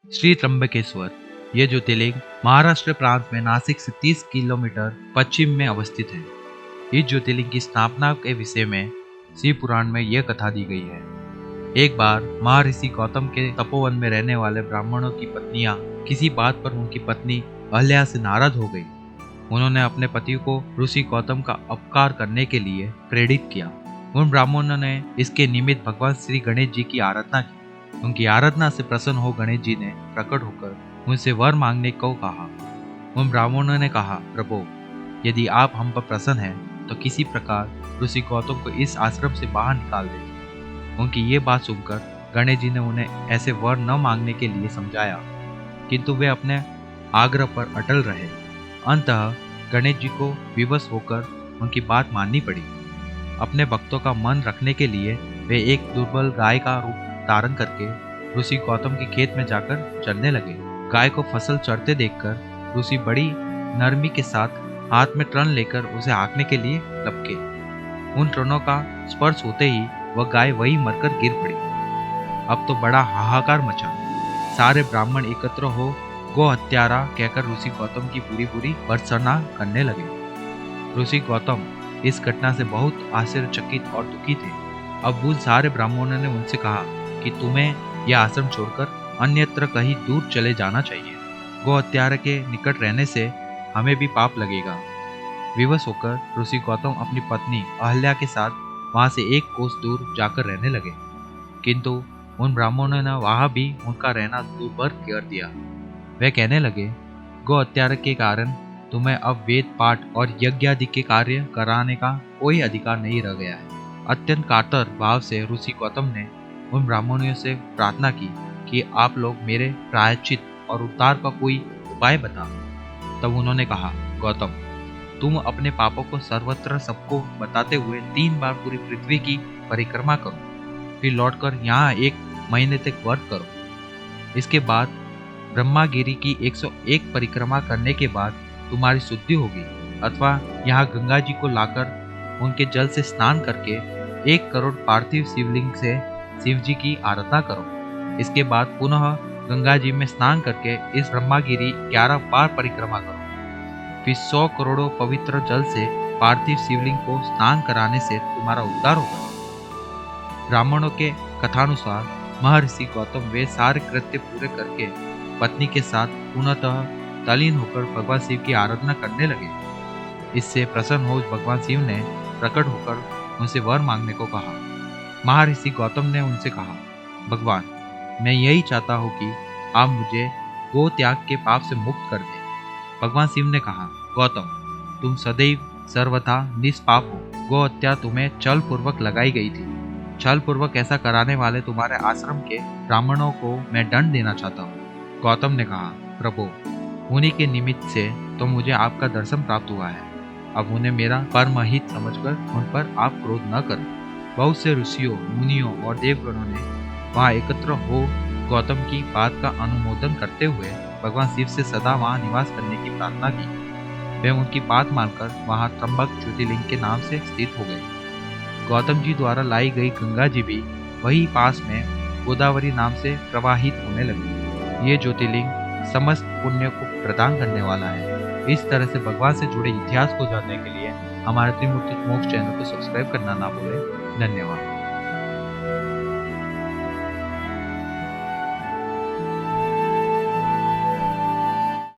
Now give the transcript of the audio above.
श्री त्र्यंबकेश्वर ये ज्योतिर्लिंग महाराष्ट्र प्रांत में नासिक से 30 किलोमीटर पश्चिम में अवस्थित है। इस ज्योतिर्लिंग की स्थापना के विषय में शिव पुराण में यह कथा दी गई है। एक बार महर्षि गौतम के तपोवन में रहने वाले ब्राह्मणों की पत्नियां किसी बात पर उनकी पत्नी अहल्या से नाराज हो गई। उन्होंने अपने पति को ऋषि गौतम का अपकार करने के लिए प्रेरित किया। उन ब्राह्मणों ने इसके निमित्त भगवान श्री गणेश जी की आराधना की। उनकी आराधना से प्रसन्न हो गणेश जी ने प्रकट होकर उनसे वर मांगने को कहा। उन ब्राह्मणों ने कहा, प्रभु, यदि आप हम पर प्रसन्न हैं तो किसी प्रकार ऋषि गौतम को इस आश्रम से बाहर निकाल दें। उनकी ये बात सुनकर गणेश जी ने उन्हें ऐसे वर न मांगने के लिए समझाया, किंतु वे अपने आग्रह पर अटल रहे। अंततः गणेश जी को विवश होकर उनकी बात माननी पड़ी। अपने भक्तों का मन रखने के लिए वे एक दुर्बल गाय का रूप धारण करके ऋषि गौतम के खेत में जाकर चरने लगे। गाय को फसल चरते देखकर ऋषि बड़ी नरमी के साथ हाथ में तृण लेकर उसे हाँकने के लिए लपके। उन तृणों का स्पर्श होते ही वह गाय वहीं मरकर गिर पड़ी। अब तो बड़ा हाहाकार मचा। सारे ब्राह्मण एकत्र हो गो हत्यारा कहकर ऋषि गौतम की बुरी बुरी भर्त्सना करने लगे। ऋषि गौतम इस घटना से बहुत आश्चर्यचकित और दुखी थे। अब उन सारे ब्राह्मणों ने उनसे कहा कि तुम्हें यह आश्रम छोड़कर अन्यत्र कहीं दूर चले जाना चाहिए। गो हत्यारा के निकट रहने से हमें भी पाप लगेगा। विवश होकर ऋषि गौतम अपनी पत्नी अहल्या के साथ वहां से एक कोस दूर जाकर रहने लगे, किंतु उन ब्राह्मणों ने वहां भी उनका रहना दुर्भर कर दिया। वे कहने लगे, गो हत्यारा के कारण तुम्हें अब वेद पाठ और यज्ञ आदि के कार्य कराने का कोई अधिकार नहीं रह गया है। अत्यंत कातर भाव से ऋषि गौतम ने उन ब्राह्मणों से प्रार्थना की कि आप लोग मेरे प्रायश्चित और उद्धार का कोई उपाय बताओ। तब उन्होंने कहा, गौतम, तुम अपने पापों को सर्वत्र सबको बताते हुए 3 बार पूरी पृथ्वी की परिक्रमा करो, फिर लौटकर यहाँ 1 महीने तक व्रत करो। इसके बाद ब्रह्मागिरी की 101 परिक्रमा करने के बाद तुम्हारी शुद्धि होगी, अथवा यहाँ गंगा जी को लाकर उनके जल से स्नान करके 1 करोड़ पार्थिव शिवलिंग से शिव जी की आराधना करो। इसके बाद पुनः गंगा जी में स्नान करके इस ब्रह्मागिरी 11 बार परिक्रमा करो। फिर 100 करोड़ों पवित्र जल से पार्थिव शिवलिंग को स्नान कराने से तुम्हारा उद्धार होगा। ब्राह्मणों के कथानुसार महर्षि गौतम वे सारे कृत्य पूरे करके पत्नी के साथ पुनः तल्लीन होकर भगवान शिव की आराधना करने लगे। इससे प्रसन्न हो भगवान शिव ने प्रकट होकर उनसे वर मांगने को कहा। महर्षि गौतम ने उनसे कहा, भगवान, मैं यही चाहता हूँ कि आप मुझे गो त्याग के पाप से मुक्त कर दें। भगवान शिव ने कहा, गौतम, तुम सदैव सर्वथा निष्पाप हो। गो हत्या तुम्हें छल पूर्वक लगाई गई थी। छल पूर्वक ऐसा कराने वाले तुम्हारे आश्रम के ब्राह्मणों को मैं दंड देना चाहता हूँ। गौतम ने कहा, प्रभु, उन्हीं के निमित्त से तो मुझे आपका दर्शन प्राप्त हुआ है। अब उन्हें मेरा परम हित समझकर उन पर आप क्रोध न करें। बहुत से ऋषियों, मुनियों और देवगणों ने वहां एकत्र हो गौतम की बात का अनुमोदन करते हुए भगवान शिव से सदा वहां निवास करने की प्रार्थना की। वे उनकी बात मानकर वहां त्र्यंबक ज्योतिर्लिंग के नाम से स्थित हो गए। गौतम जी द्वारा लाई गई गंगा जी भी वही पास में गोदावरी नाम से प्रवाहित होने लगी। ये ज्योतिर्लिंग समस्त पुण्य को प्रदान करने वाला है। इस तरह से भगवान से जुड़े इतिहास को जानने के लिए हमारे त्रिमूर्ति मोक्ष चैनल को सब्सक्राइब करना ना भूलें। धन्यवाद।